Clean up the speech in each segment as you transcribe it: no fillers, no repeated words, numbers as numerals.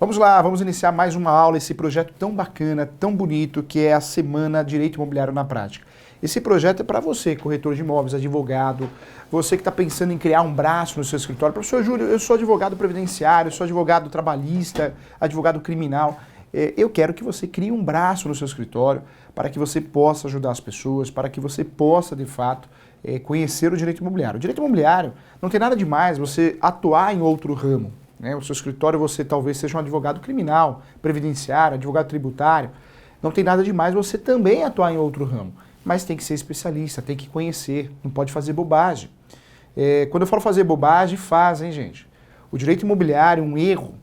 Vamos lá, vamos iniciar mais uma aula, esse projeto tão bacana, tão bonito, que é a Semana Direito Imobiliário na Prática. Esse projeto é para você, corretor de imóveis, advogado, você que está pensando em criar um braço no seu escritório. Professor Júlio, eu sou advogado previdenciário, sou advogado trabalhista, advogado criminal. Eu quero que você crie um braço no seu escritório para que você possa ajudar as pessoas, para que você possa, de fato, conhecer o direito imobiliário. O direito imobiliário não tem nada de mais você atuar em outro ramo. O seu escritório, você talvez seja um advogado criminal, previdenciário, advogado tributário. Não tem nada de mais você também atuar em outro ramo. Mas tem que ser especialista, tem que conhecer, não pode fazer bobagem. Quando eu falo fazer bobagem, hein, gente? O direito imobiliário, um erro,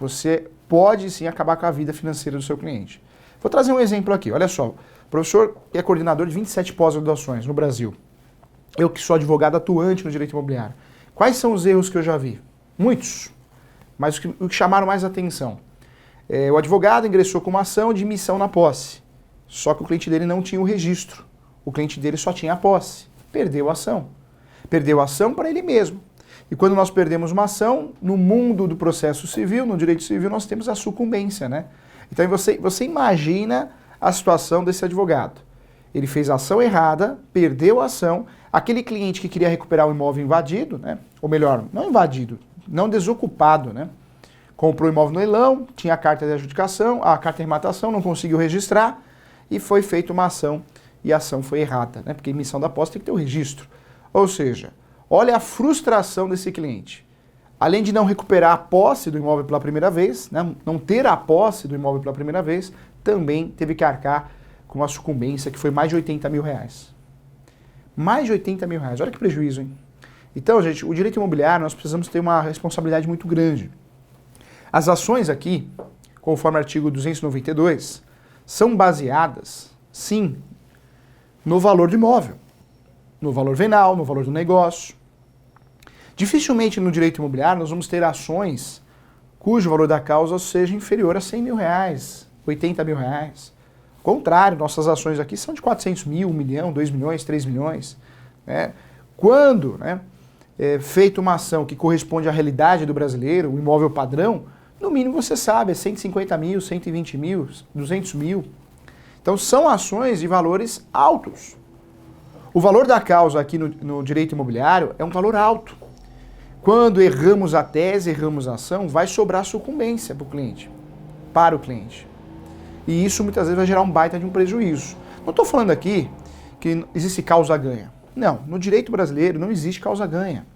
você pode sim acabar com a vida financeira do seu cliente. Vou trazer um exemplo aqui, olha só. O professor é coordenador de 27 pós-graduações no Brasil. Eu que sou advogado atuante no direito imobiliário. Quais são os erros que eu já vi? Muitos. Mas o que chamaram mais atenção. O advogado ingressou com uma ação de missão na posse. Só que o cliente dele não tinha o registro. O cliente dele só tinha a posse. Perdeu a ação. Perdeu a ação para ele mesmo. E quando nós perdemos uma ação, no mundo do processo civil, no direito civil, nós temos a sucumbência, né? Então você imagina a situação desse advogado. Ele fez a ação errada, perdeu a ação. Aquele cliente que queria recuperar o imóvel invadido, né? Ou melhor, não invadido, não desocupado, né? Comprou o imóvel no leilão, tinha a carta de adjudicação, a carta de arrematação, não conseguiu registrar e foi feita uma ação e a ação foi errada, né? Porque emissão da posse tem que ter o registro. Ou seja, olha a frustração desse cliente. Além de não recuperar a posse do imóvel pela primeira vez, né? Não ter a posse do imóvel pela primeira vez, também teve que arcar com uma sucumbência que foi mais de 80 mil reais. Mais de 80 mil reais. Olha que prejuízo, hein? Então, gente, o direito imobiliário, nós precisamos ter uma responsabilidade muito grande. As ações aqui, conforme o artigo 292, são baseadas, sim, no valor do imóvel, no valor venal, no valor do negócio. Dificilmente no direito imobiliário nós vamos ter ações cujo valor da causa seja inferior a 100 mil reais, 80 mil reais. Ao contrário, nossas ações aqui são de 400 mil, 1 milhão, 2 milhões, 3 milhões. Né? Quando feita uma ação que corresponde à realidade do brasileiro, o imóvel padrão, no mínimo você sabe, é 150 mil, 120 mil, 200 mil. Então são ações de valores altos. O valor da causa aqui no direito imobiliário é um valor alto. Quando erramos a tese, erramos a ação, vai sobrar sucumbência para o cliente. E isso muitas vezes vai gerar um baita de um prejuízo. Não estou falando aqui que existe causa-ganha. Não, no direito brasileiro não existe causa-ganha.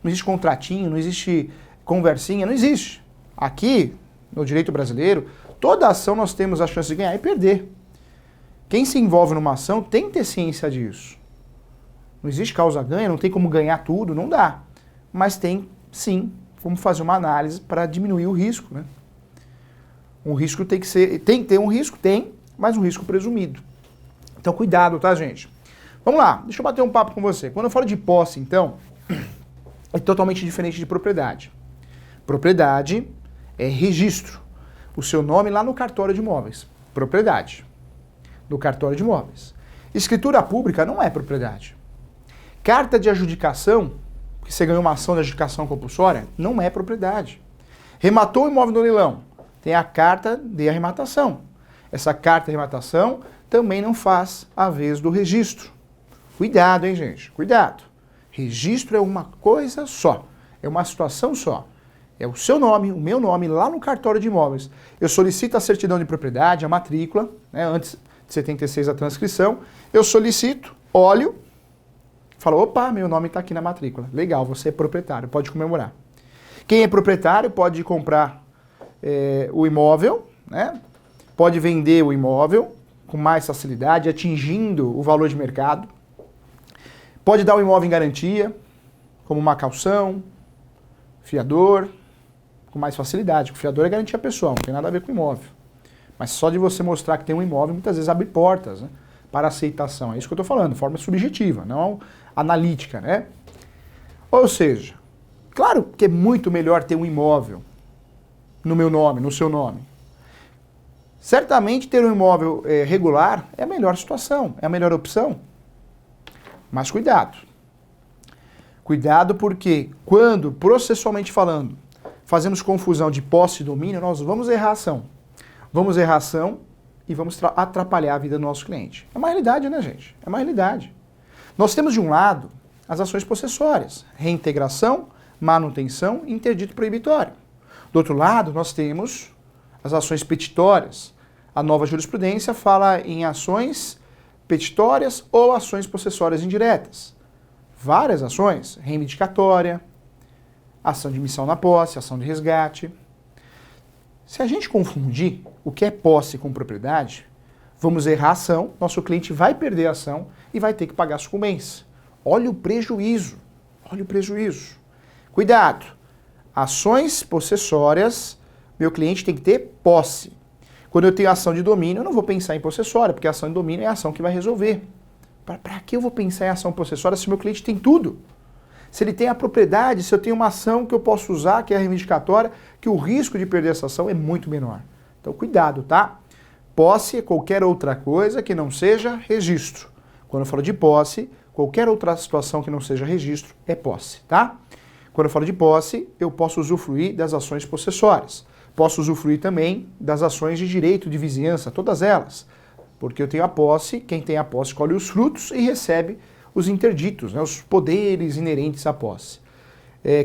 Não existe contratinho, não existe conversinha, não existe. Aqui, no direito brasileiro, toda ação nós temos a chance de ganhar e perder. Quem se envolve numa ação tem que ter ciência disso. Não existe causa-ganha, não tem como ganhar tudo, não dá. Mas tem, sim, como fazer uma análise para diminuir o risco, né? Um risco tem que ter um risco, mas um risco presumido. Então cuidado, tá, gente? Vamos lá, deixa eu bater um papo com você. Quando eu falo de posse, então, é totalmente diferente de propriedade. Propriedade é registro. O seu nome lá no cartório de imóveis. Propriedade. No cartório de imóveis. Escritura pública não é propriedade. Carta de adjudicação, que você ganhou uma ação de adjudicação compulsória, não é propriedade. Rematou o imóvel no leilão. Tem a carta de arrematação. Essa carta de arrematação também não faz a vez do registro. Cuidado, hein, gente? Cuidado. Registro é uma coisa só. É uma situação só. É o seu nome, o meu nome, lá no cartório de imóveis. Eu solicito a certidão de propriedade, a matrícula, né, antes de 76 a transcrição. Eu solicito, olho, falo, opa, meu nome está aqui na matrícula. Legal, você é proprietário, pode comemorar. Quem é proprietário pode comprar o imóvel, né? Pode vender o imóvel com mais facilidade, atingindo o valor de mercado. Pode dar o imóvel em garantia, como uma caução, fiador, com mais facilidade. O fiador é garantia pessoal, não tem nada a ver com o imóvel. Mas só de você mostrar que tem um imóvel, muitas vezes abre portas, né, para aceitação. É isso que eu estou falando, de forma subjetiva, não analítica, né? Ou seja, claro que é muito melhor ter um imóvel no meu nome, no seu nome. Certamente ter um imóvel regular é a melhor situação, é a melhor opção. Mas cuidado. Cuidado porque quando, processualmente falando, fazemos confusão de posse e domínio, nós vamos errar a ação. Vamos errar a ação e vamos atrapalhar a vida do nosso cliente. É uma realidade, né, gente? É uma realidade. Nós temos, de um lado, as ações possessórias, reintegração, manutenção e interdito proibitório. Do outro lado, nós temos as ações petitórias. A nova jurisprudência fala em ações petitórias ou ações possessórias indiretas. Várias ações, reivindicatória, ação de missão na posse, ação de resgate. Se a gente confundir o que é posse com propriedade, vamos errar a ação, nosso cliente vai perder a ação e vai ter que pagar a sucumbência. Olha o prejuízo, olha o prejuízo. Cuidado, ações possessórias, meu cliente tem que ter posse. Quando eu tenho ação de domínio, eu não vou pensar em possessória, porque a ação de domínio é a ação que vai resolver. Para que eu vou pensar em ação possessória se o meu cliente tem tudo? Se ele tem a propriedade, se eu tenho uma ação que eu posso usar, que é a reivindicatória, que o risco de perder essa ação é muito menor. Então, cuidado, tá? Posse é qualquer outra coisa que não seja registro. Quando eu falo de posse, qualquer outra situação que não seja registro é posse, tá? Quando eu falo de posse, eu posso usufruir das ações possessórias. Posso usufruir também das ações de direito de vizinhança, todas elas. Porque eu tenho a posse, quem tem a posse colhe os frutos e recebe os interditos, né, os poderes inerentes à posse.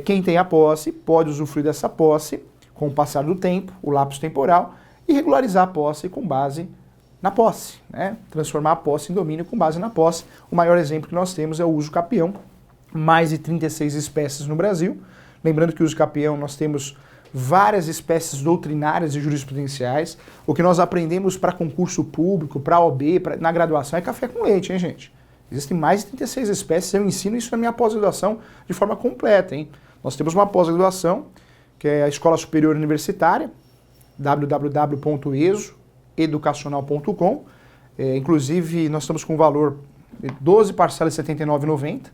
Quem tem a posse pode usufruir dessa posse com o passar do tempo, o lapso temporal, e regularizar a posse com base na posse, né? Transformar a posse em domínio com base na posse. O maior exemplo que nós temos é o uso capião, mais de 36 espécies no Brasil. Lembrando que o uso capião nós temos várias espécies doutrinárias e jurisprudenciais. O que nós aprendemos para concurso público, para OB, na graduação é café com leite, hein, gente? Existem mais de 36 espécies, eu ensino isso na minha pós-graduação de forma completa, hein? Nós temos uma pós-graduação, que é a Escola Superior Universitária, www.esoeducacional.com. Inclusive, nós estamos com o valor de 12 parcelas de R$ 79,90.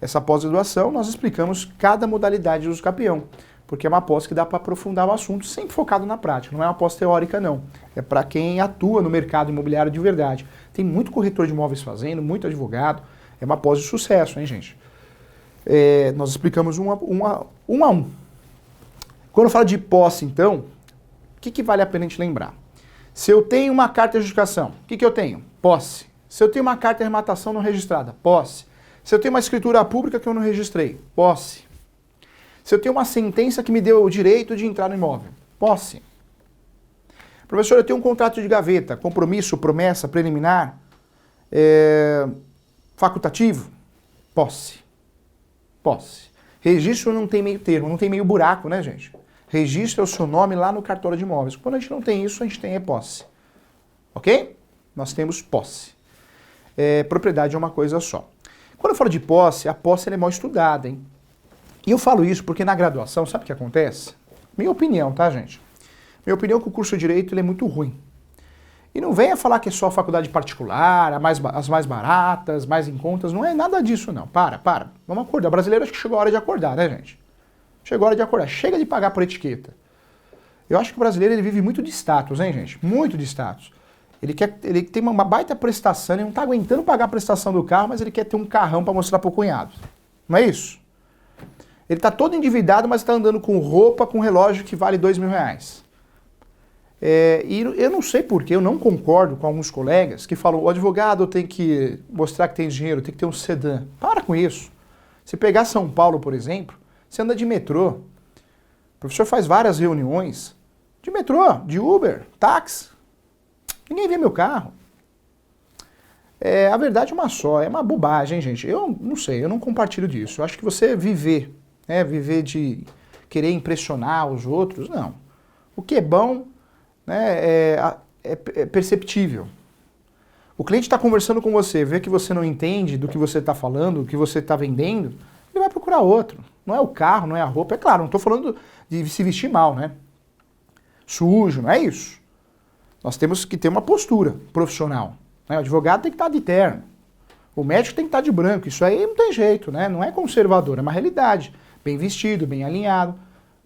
Essa pós-graduação, nós explicamos cada modalidade de uso capião, porque é uma pós que dá para aprofundar o assunto, sempre focado na prática, não é uma pós teórica, não. É para quem atua no mercado imobiliário de verdade. Tem muito corretor de imóveis fazendo, muito advogado, é uma pós de sucesso, hein, gente? Nós explicamos um a um. Quando eu falo de posse, então, o que vale a pena a gente lembrar? Se eu tenho uma carta de adjudicação, o que eu tenho? Posse. Se eu tenho uma carta de arrematação não registrada, posse. Se eu tenho uma escritura pública que eu não registrei, posse. Se eu tenho uma sentença que me deu o direito de entrar no imóvel, posse. Professor, eu tenho um contrato de gaveta, compromisso, promessa, preliminar, facultativo, posse. Posse. Registro não tem meio termo, não tem meio buraco, né, gente? Registro é o seu nome lá no cartório de imóveis. Quando a gente não tem isso, a gente tem posse. Ok? Nós temos posse. Propriedade é uma coisa só. Quando eu falo de posse, a posse é mal estudada, hein? E eu falo isso porque na graduação, sabe o que acontece? Minha opinião, tá, gente? Minha opinião é que o curso de Direito ele é muito ruim. E não venha falar que é só faculdade particular, as mais baratas, mais em contas, não é nada disso não. Para. Vamos acordar. O brasileiro acho que chegou a hora de acordar, né, gente? Chegou a hora de acordar. Chega de pagar por etiqueta. Eu acho que o brasileiro ele vive muito de status, hein, gente? Muito de status. Ele tem uma baita prestação, ele não está aguentando pagar a prestação do carro, mas ele quer ter um carrão para mostrar pro cunhado. Não é isso? Ele está todo endividado, mas está andando com roupa, com relógio que vale R$2.000. E eu não sei porquê, eu não concordo com alguns colegas que falam, o advogado tem que mostrar que tem dinheiro, tem que ter um sedã. Para com isso. Se pegar São Paulo, por exemplo, você anda de metrô. O professor faz várias reuniões de metrô, de Uber, táxi. Ninguém vê meu carro. A verdade é uma só, é uma bobagem, gente. Eu não sei, eu não compartilho disso. Eu acho que você viver de querer impressionar os outros, não. O que é bom, né, é perceptível. O cliente está conversando com você, vê que você não entende do que você está falando, do que você está vendendo, ele vai procurar outro. Não é o carro, não é a roupa. É claro, não estou falando de se vestir mal, né? Sujo, não é isso. Nós temos que ter uma postura profissional. Né? O advogado tem que estar de terno. O médico tem que estar de branco. Isso aí não tem jeito, né? Não é conservador, é uma realidade. Bem vestido, bem alinhado.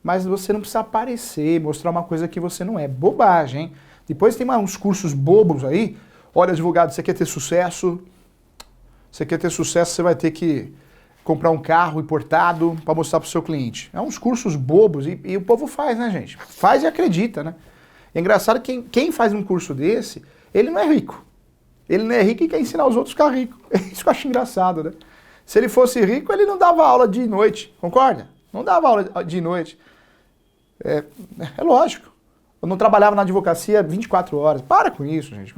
Mas você não precisa aparecer, mostrar uma coisa que você não é. Bobagem, hein? Depois tem uns cursos bobos aí. Olha, advogado, você quer ter sucesso? Você quer ter sucesso, você vai ter que comprar um carro importado para mostrar para o seu cliente. É uns cursos bobos e o povo faz, né, gente? Faz e acredita, né? É engraçado que quem faz um curso desse, ele não é rico. Ele não é rico e quer ensinar os outros a ficar rico. É isso que eu acho engraçado, né? Se ele fosse rico, ele não dava aula de noite, concorda? Não dava aula de noite. É lógico. Eu não trabalhava na advocacia 24 horas. Para com isso, gente.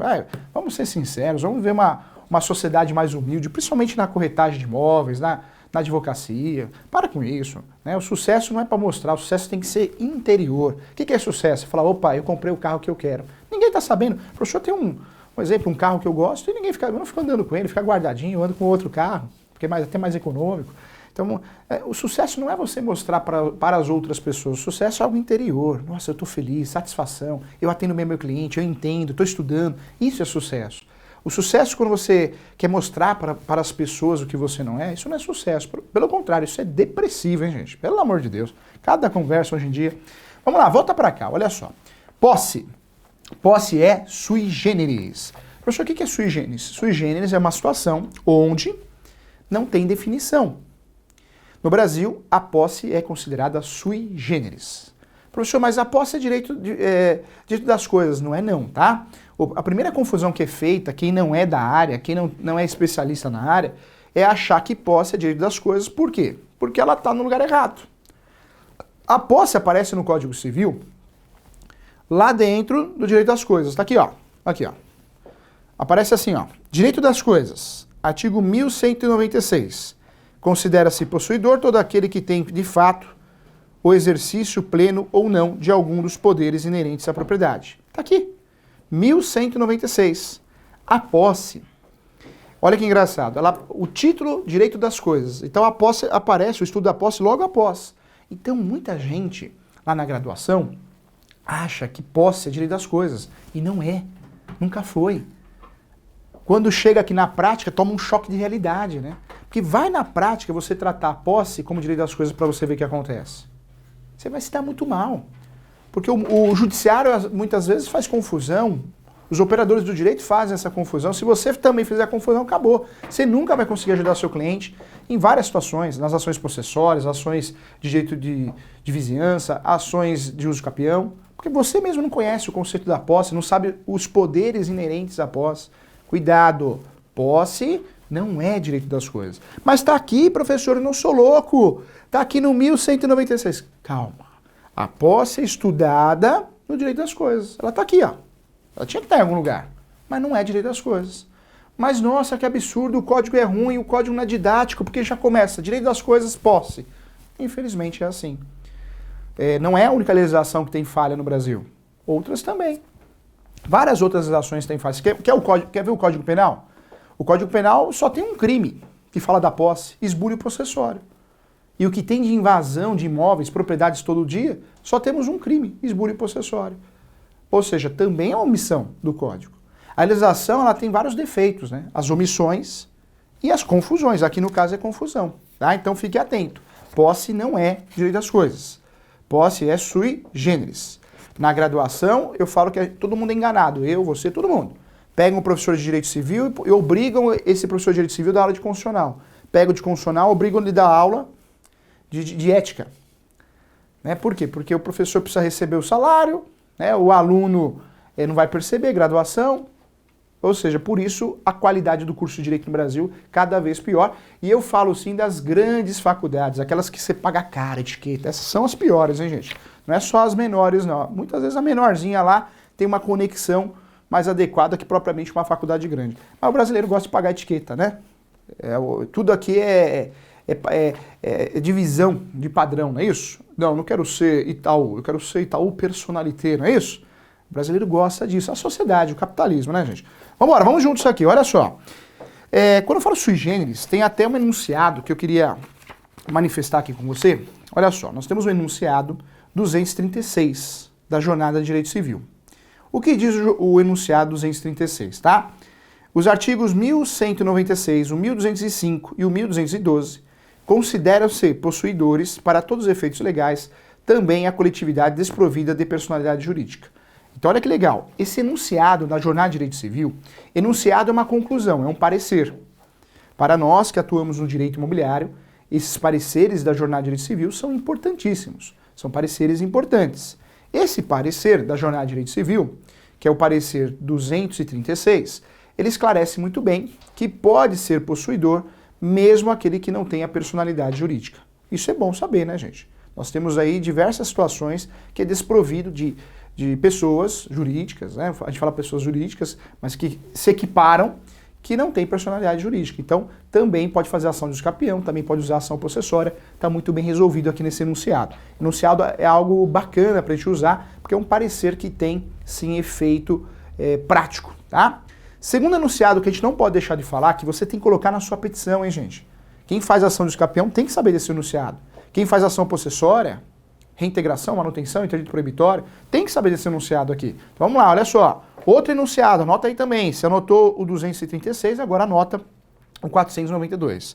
Vamos ser sinceros, vamos ver uma sociedade mais humilde, principalmente na corretagem de imóveis, na advocacia. Para com isso. Né? O sucesso não é para mostrar, o sucesso tem que ser interior. O que é sucesso? Você fala, opa, eu comprei o carro que eu quero. Ninguém está sabendo. O professor tem um exemplo, um carro que eu gosto e eu não fico andando com ele, fica guardadinho, eu ando com outro carro, porque é até mais econômico. Então, o sucesso não é você mostrar para as outras pessoas, o sucesso é algo interior. Nossa, eu estou feliz, satisfação, eu atendo bem meu cliente, eu entendo, estou estudando. Isso é sucesso. O sucesso quando você quer mostrar para as pessoas o que você não é, isso não é sucesso. Pelo contrário, isso é depressivo, hein, gente? Pelo amor de Deus. Cada conversa hoje em dia... Vamos lá, volta para cá, olha só. Posse. Posse é sui generis. Professor, o que é sui generis? Sui generis é uma situação onde não tem definição. No Brasil, a posse é considerada sui generis. Professor, mas a posse é direito das coisas. Não é não, tá? A primeira confusão que é feita, quem não é da área, quem não é especialista na área, é achar que posse é direito das coisas. Por quê? Porque ela está no lugar errado. A posse aparece no Código Civil lá dentro do direito das coisas. Tá aqui, ó. Aqui, ó. Aparece assim, ó. Direito das coisas. Artigo 1196. Considera-se possuidor todo aquele que tem, de fato, o exercício pleno ou não de algum dos poderes inerentes à propriedade. Está aqui. 1196. A posse. Olha que engraçado. O título, direito das coisas. Então a posse aparece, o estudo da posse logo após. Então muita gente, lá na graduação, acha que posse é direito das coisas. E não é. Nunca foi. Quando chega aqui na prática, toma um choque de realidade, né? Porque vai na prática você tratar a posse como direito das coisas para você ver o que acontece. Você vai se dar muito mal. Porque o judiciário muitas vezes faz confusão, os operadores do direito fazem essa confusão. Se você também fizer a confusão, acabou. Você nunca vai conseguir ajudar seu cliente em várias situações, nas ações processórias, ações de direito de vizinhança, ações de uso capião, porque você mesmo não conhece o conceito da posse, não sabe os poderes inerentes à posse. Cuidado, posse não é direito das coisas. Mas está aqui, professor, eu não sou louco. Está aqui no 1196. Calma. A posse é estudada no direito das coisas. Ela está aqui, ó. Ela tinha que estar em algum lugar. Mas não é direito das coisas. Mas, nossa, que absurdo, o código é ruim, o código não é didático, porque já começa direito das coisas, posse. Infelizmente é assim. Não é a única legislação que tem falha no Brasil. Outras também. Várias outras legislações têm falha. Quer ver o Código Penal? O Código Penal só tem um crime que fala da posse, esbulho possessório. E o que tem de invasão de imóveis, propriedades todo dia, só temos um crime, esbulho possessório. Ou seja, também é uma omissão do Código. A legislação ela tem vários defeitos, né? As omissões e as confusões. Aqui no caso é confusão. Tá? Então fique atento. Posse não é direito das coisas. Posse é sui generis. Na graduação, eu falo que todo mundo é enganado. Eu, você, todo mundo. Pegam o professor de Direito Civil e obrigam esse professor de Direito Civil a dar aula de constitucional. Pegam de constitucional, obrigam ele a dar aula de ética. Né? Por quê? Porque o professor precisa receber o salário, né? O aluno não vai perceber graduação. Ou seja, por isso a qualidade do curso de Direito no Brasil cada vez pior. E eu falo sim das grandes faculdades, aquelas que você paga cara, etiqueta. Essas são as piores, hein, gente? Não é só as menores, não. Muitas vezes a menorzinha lá tem uma conexão mais adequada que propriamente uma faculdade grande. Mas o brasileiro gosta de pagar etiqueta, né? Tudo aqui é divisão de padrão, não é isso? Não quero ser Itaú, eu quero ser Itaú Personalité, não é isso? O brasileiro gosta disso. A sociedade, o capitalismo, né, gente? Vamos juntos aqui, olha só. Quando eu falo sui generis, tem até um enunciado que eu queria manifestar aqui com você. Olha só, nós temos o enunciado 236 da Jornada de Direito Civil. O que diz o enunciado 236, tá? Os artigos 1196, o 1205 e o 1212 consideram-se possuidores, para todos os efeitos legais, também a coletividade desprovida de personalidade jurídica. Então olha que legal, esse enunciado da Jornada de Direito Civil, enunciado é uma conclusão, é um parecer. Para nós que atuamos no direito imobiliário, esses pareceres da Jornada de Direito Civil são importantíssimos, são pareceres importantes. Esse parecer da Jornada de Direito Civil, que é o parecer 236, ele esclarece muito bem que pode ser possuidor mesmo aquele que não tenha personalidade jurídica. Isso é bom saber, né, gente? Nós temos aí diversas situações que é desprovido de pessoas jurídicas, né? A gente fala pessoas jurídicas, mas que se equiparam, que não tem personalidade jurídica. Então, também pode fazer ação de escapião, também pode usar ação possessória, está muito bem resolvido aqui nesse enunciado. Enunciado é algo bacana para a gente usar, porque é um parecer que tem, sim, efeito prático, tá? Segundo enunciado que a gente não pode deixar de falar, que você tem que colocar na sua petição, hein, gente? Quem faz ação de escapião tem que saber desse enunciado. Quem faz ação possessória, reintegração, manutenção, interdito proibitório, tem que saber desse enunciado aqui. Então vamos lá, olha só. Outro enunciado, anota aí também. Você anotou o 236, agora anota o 492.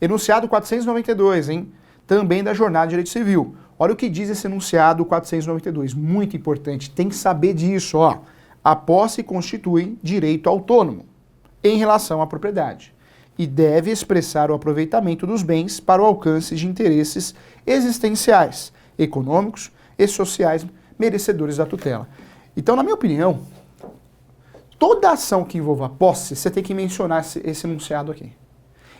Enunciado 492, hein? Também da Jornada de Direito Civil. Olha o que diz esse enunciado 492. Muito importante, tem que saber disso, ó. A posse constitui direito autônomo em relação à propriedade e deve expressar o aproveitamento dos bens para o alcance de interesses existenciais, econômicos e sociais merecedores da tutela. Então, na minha opinião, toda ação que envolva posse, você tem que mencionar esse enunciado aqui.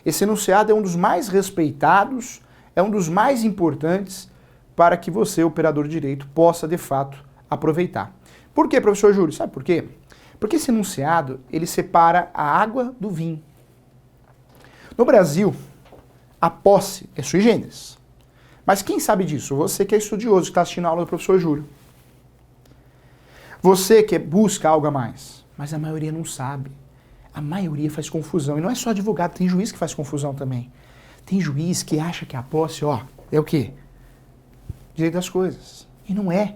Esse enunciado é um dos mais respeitados, é um dos mais importantes para que você, operador de direito, possa, de fato, aproveitar. Por quê, professor Júlio? Sabe por quê? Porque esse enunciado, ele separa a água do vinho. No Brasil, a posse é sui generis. Mas quem sabe disso? Você que é estudioso, que está assistindo a aula do professor Júlio. Você que busca algo a mais. Mas a maioria não sabe. A maioria faz confusão. E não é só advogado, tem juiz que faz confusão também. Tem juiz que acha que a posse, ó, é o quê? Direito das coisas. E não é.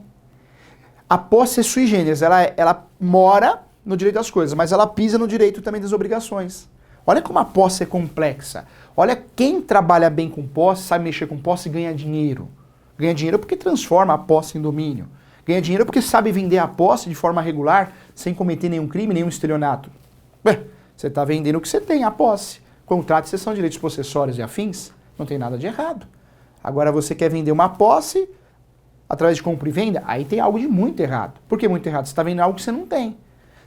A posse é sui generis, ela mora no direito das coisas, mas ela pisa no direito também das obrigações. Olha como a posse é complexa. Olha, quem trabalha bem com posse, sabe mexer com posse, ganha dinheiro. Ganha dinheiro porque transforma a posse em domínio. Ganha dinheiro porque sabe vender a posse de forma regular, sem cometer nenhum crime, nenhum estelionato. Bem, você está vendendo o que você tem, a posse. Contrato de cessão de direitos possessórios e afins, não tem nada de errado. Agora você quer vender uma posse através de compra e venda, aí tem algo de muito errado. Por que muito errado? Você está vendendo algo que você não tem.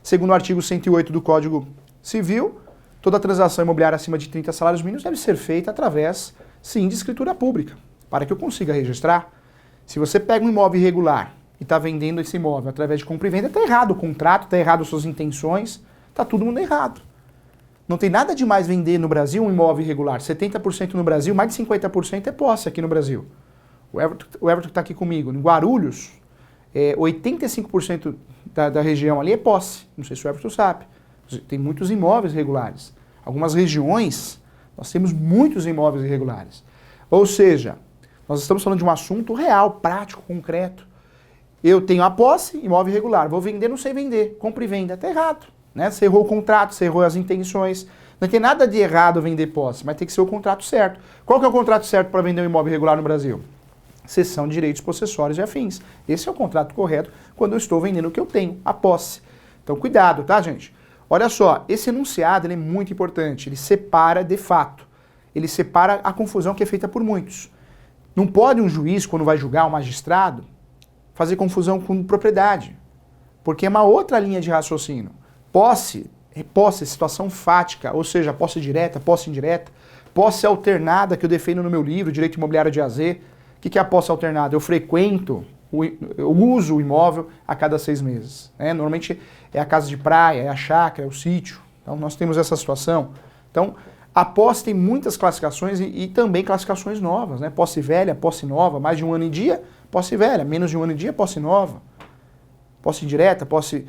Segundo o artigo 108 do Código Civil, toda transação imobiliária acima de 30 salários mínimos deve ser feita através, sim, de escritura pública, para que eu consiga registrar. Se você pega um imóvel irregular e está vendendo esse imóvel através de compra e venda, está errado o contrato, está errado as suas intenções, está todo mundo errado. Não tem nada de mais vender no Brasil um imóvel irregular. 70% no Brasil, mais de 50% é posse aqui no Brasil. O Everton que está aqui comigo, em Guarulhos, 85% da região ali é posse. Não sei se o Everton sabe. Tem muitos imóveis irregulares. Algumas regiões, nós temos muitos imóveis irregulares. Ou seja, nós estamos falando de um assunto real, prático, concreto. Eu tenho a posse, imóvel irregular. Vou vender, não sei vender. Compra e venda, está errado. Né? Você errou o contrato, você errou as intenções. Não tem nada de errado vender posse, mas tem que ser o contrato certo. Qual que é o contrato certo para vender um imóvel irregular no Brasil? Cessão de direitos possessórios e afins. Esse é o contrato correto quando eu estou vendendo o que eu tenho, a posse. Então cuidado, tá, gente? Olha só, esse enunciado ele é muito importante, ele separa de fato, ele separa a confusão que é feita por muitos. Não pode um juiz, quando vai julgar um magistrado, fazer confusão com propriedade, porque é uma outra linha de raciocínio. Posse é posse, situação fática, ou seja, posse direta, posse indireta, posse alternada, que eu defendo no meu livro, Direito Imobiliário de AZ. O que é a posse alternada? Eu frequento, eu uso o imóvel a cada 6 meses. Né? Normalmente é a casa de praia, é a chácara, é o sítio. Então nós temos essa situação. Então a posse tem muitas classificações e também classificações novas. Né? Posse velha, posse nova, mais de 1 ano em dia, posse velha, menos de 1 ano em dia, posse nova. Posse indireta, posse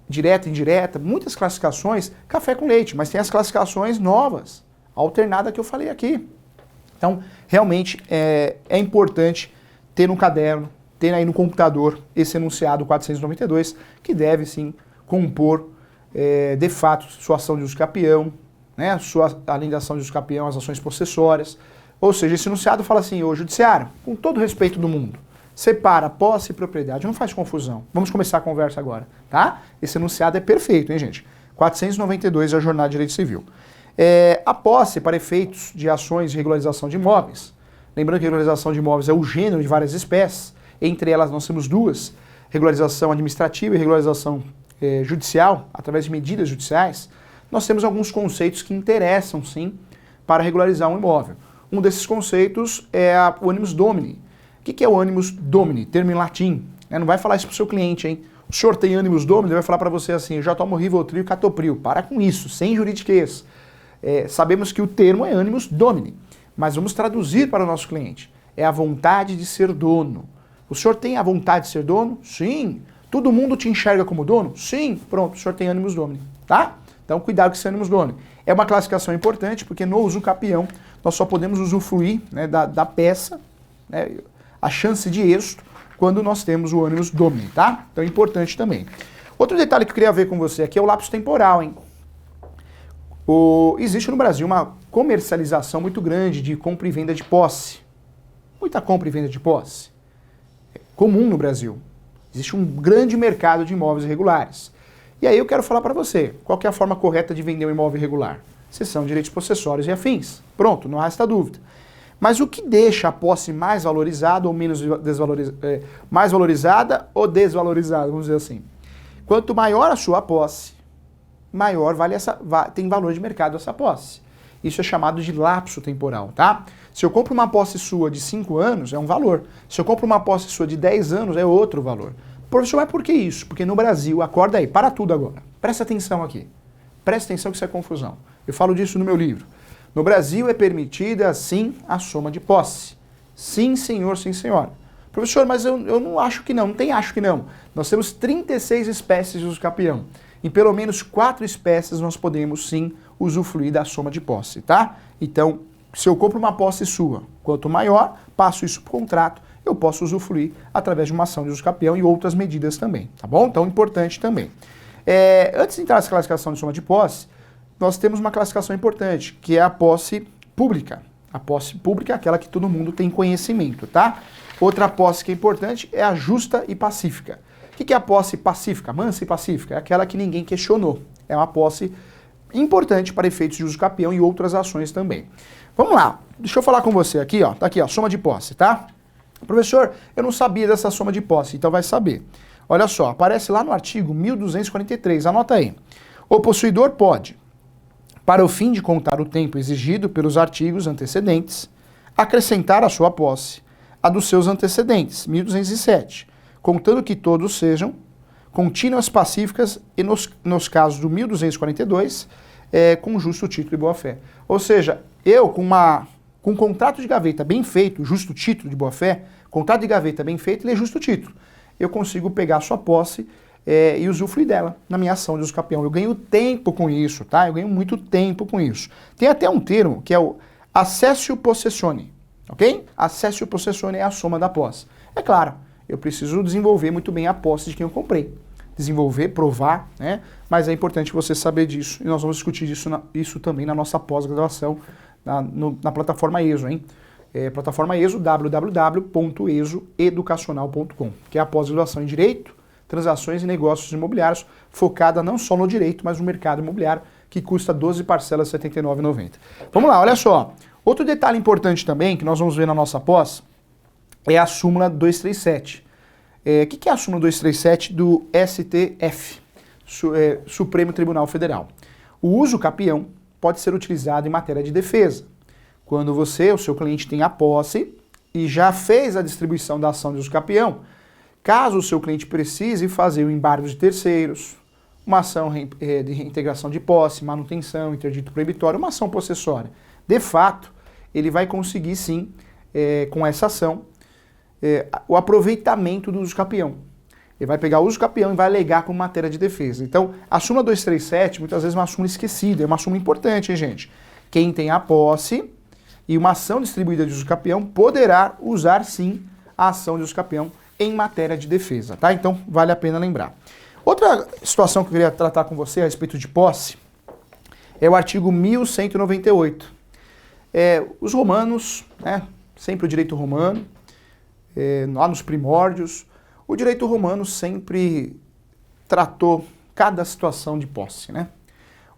direta, indireta, muitas classificações, café com leite, mas tem as classificações novas, alternada que eu falei aqui. Então, realmente é importante ter no caderno, ter aí no computador esse enunciado 492, que deve sim compor, de fato, sua ação de usucapião, né? Além da ação de usucapião, as ações possessórias. Ou seja, esse enunciado fala assim, ô judiciário, com todo o respeito do mundo, separa posse e propriedade, não faz confusão. Vamos começar a conversa agora, tá? Esse enunciado é perfeito, hein, gente? 492 é a Jornada de Direito Civil. A posse para efeitos de ações de regularização de imóveis. Lembrando que regularização de imóveis é o gênero de várias espécies, entre elas nós temos duas, regularização administrativa e regularização judicial, através de medidas judiciais. Nós temos alguns conceitos que interessam, sim, para regularizar um imóvel. Um desses conceitos é o animus domini. O que é o animus domini? Termo em latim. Não vai falar isso para o seu cliente, hein? O senhor tem animus domini, ele vai falar para você assim, eu já tomo Rivotril e Catopril. Para com isso, sem juridiquês. Sabemos que o termo é animus domini, mas vamos traduzir para o nosso cliente. É a vontade de ser dono. O senhor tem a vontade de ser dono? Sim. Todo mundo te enxerga como dono? Sim. Pronto, o senhor tem animus domini, tá? Então, cuidado com esse animus domini. É uma classificação importante, porque no usucapião nós só podemos usufruir, né, da peça, né, a chance de êxito, quando nós temos o animus domini, tá? Então é importante também. Outro detalhe que eu queria ver com você aqui é o lapso temporal, hein? Existe no Brasil uma comercialização muito grande de compra e venda de posse. Muita compra e venda de posse. É comum no Brasil. Existe um grande mercado de imóveis irregulares. E aí eu quero falar para você, qual que é a forma correta de vender um imóvel irregular? Seção direitos possessórios e afins. Pronto, não resta dúvida. Mas o que deixa a posse mais valorizada ou menos desvalorizada, mais valorizada ou desvalorizada, vamos dizer assim? Quanto maior a sua posse, maior tem valor de mercado essa posse. Isso é chamado de lapso temporal, tá? Se eu compro uma posse sua de 5 anos, é um valor. Se eu compro uma posse sua de 10 anos, é outro valor. Professor, mas por que isso? Porque no Brasil, acorda aí, para tudo agora. Presta atenção aqui. Presta atenção que isso é confusão. Eu falo disso no meu livro. No Brasil é permitida, sim, a soma de posse. Sim, senhor, sim, senhora. Professor, mas eu não acho que não. Não tem acho que não. Nós temos 36 espécies de usucapião. Em pelo menos 4 espécies nós podemos, sim, usufruir da soma de posse, tá? Então, se eu compro uma posse sua, quanto maior, passo isso para o contrato, eu posso usufruir através de uma ação de usucapião e outras medidas também, tá bom? Então, importante também. Antes de entrar nessa classificação de soma de posse, nós temos uma classificação importante, que é a posse pública. A posse pública é aquela que todo mundo tem conhecimento, tá? Outra posse que é importante é a justa e pacífica. O que é a posse pacífica? Mansa e pacífica? É aquela que ninguém questionou. É uma posse importante para efeitos de usucapião e outras ações também. Vamos lá, deixa eu falar com você aqui, ó. Tá aqui, ó, soma de posse, tá? Professor, eu não sabia dessa soma de posse, então vai saber. Olha só, aparece lá no artigo 1243, anota aí. O possuidor pode, para o fim de contar o tempo exigido pelos artigos antecedentes, acrescentar à sua posse a dos seus antecedentes, 1207, contando que todos sejam contínuas pacíficas e nos casos do 1242, com justo título e boa-fé. Ou seja, eu com um contrato de gaveta bem feito, justo título de boa-fé, contrato de gaveta bem feito, ele é justo título. Eu consigo pegar a sua posse e usufruir dela na minha ação de usucapião. Eu ganho tempo com isso, tá? Eu ganho muito tempo com isso. Tem até um termo que é o accessio possessione, ok? Accessio possessione é a soma da posse. É claro, eu preciso desenvolver muito bem a posse de quem eu comprei. Desenvolver, provar, né? Mas é importante você saber disso. E nós vamos discutir isso também na nossa pós-graduação, na plataforma ESO, hein? Plataforma ESO, www.esoeducacional.com, que é a pós-graduação em Direito, Transações e Negócios Imobiliários, focada não só no direito, mas no mercado imobiliário, que custa 12 parcelas R$ 79,90. Vamos lá, olha só. Outro detalhe importante também, que nós vamos ver na nossa pós, é a súmula 237. O que é a súmula 237 do STF, Supremo Tribunal Federal? O usucapião pode ser utilizado em matéria de defesa. Quando você, o seu cliente, tem a posse e já fez a distribuição da ação de usucapião, caso o seu cliente precise fazer o embargo de terceiros, uma ação de reintegração de posse, manutenção, interdito proibitório, uma ação possessória, de fato, ele vai conseguir sim, com essa ação, o aproveitamento do usucapião. Ele vai pegar o usucapião e vai alegar como matéria de defesa. Então, a súmula 237, muitas vezes é uma súmula esquecida, é uma súmula importante, hein, gente? Quem tem a posse e uma ação distribuída de usucapião poderá usar, sim, a ação de usucapião em matéria de defesa, tá? Então, vale a pena lembrar. Outra situação que eu queria tratar com você a respeito de posse é o artigo 1198. Os romanos, né, sempre o direito romano, lá nos primórdios, o direito romano sempre tratou cada situação de posse, né?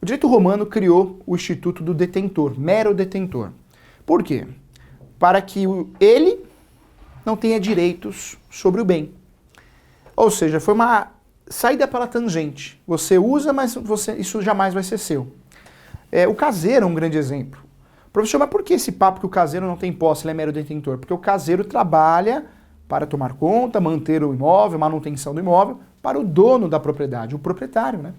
O direito romano criou o instituto do detentor, mero detentor. Por quê? Para que ele não tenha direitos sobre o bem. Ou seja, foi uma saída pela tangente. Você usa, mas isso jamais vai ser seu. O caseiro é um grande exemplo. Professor, mas por que esse papo que o caseiro não tem posse, ele é mero detentor? Porque o caseiro trabalha para tomar conta, manter o imóvel, manutenção do imóvel, para o dono da propriedade, o proprietário, né?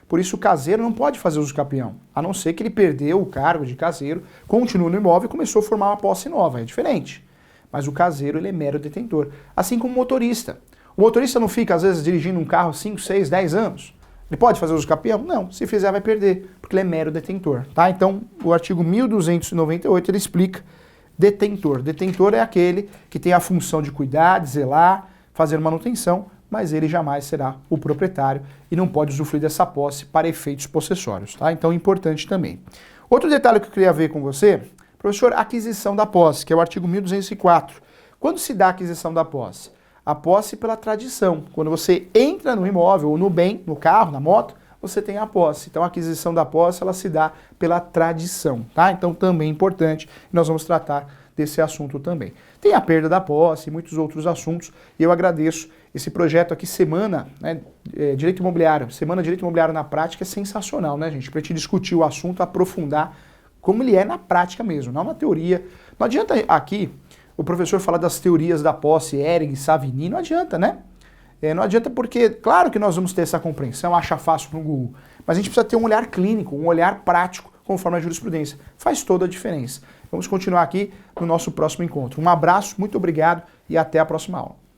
Por isso o caseiro não pode fazer uso capião, a não ser que ele perdeu o cargo de caseiro, continua no imóvel e começou a formar uma posse nova, é diferente. Mas o caseiro, ele é mero detentor. Assim como o motorista. O motorista não fica, às vezes, dirigindo um carro 5, 6, 10 anos. Ele pode fazer uso capião? Não, se fizer vai perder, porque ele é mero detentor, tá? Então, o artigo 1298, ele explica detentor. Detentor é aquele que tem a função de cuidar, de zelar, fazer manutenção, mas ele jamais será o proprietário e não pode usufruir dessa posse para efeitos possessórios, tá? Então, importante também. Outro detalhe que eu queria ver com você, professor, aquisição da posse, que é o artigo 1204. Quando se dá a aquisição da posse? A posse pela tradição. Quando você entra no imóvel, ou no bem, no carro, na moto, você tem a posse. Então a aquisição da posse, ela se dá pela tradição, tá? Então também é importante, e nós vamos tratar desse assunto também. Tem a perda da posse e muitos outros assuntos, e eu agradeço esse projeto aqui, Semana, né, Direito Imobiliário. Semana Direito Imobiliário na Prática é sensacional, né, gente? Pra gente discutir o assunto, aprofundar como ele é na prática mesmo, não na teoria. Não adianta aqui o professor falar das teorias da posse, Ehring, Savigny, não adianta, né? Não adianta porque, claro que nós vamos ter essa compreensão, acha fácil no Google, mas a gente precisa ter um olhar clínico, um olhar prático, conforme a jurisprudência. Faz toda a diferença. Vamos continuar aqui no nosso próximo encontro. Um abraço, muito obrigado e até a próxima aula.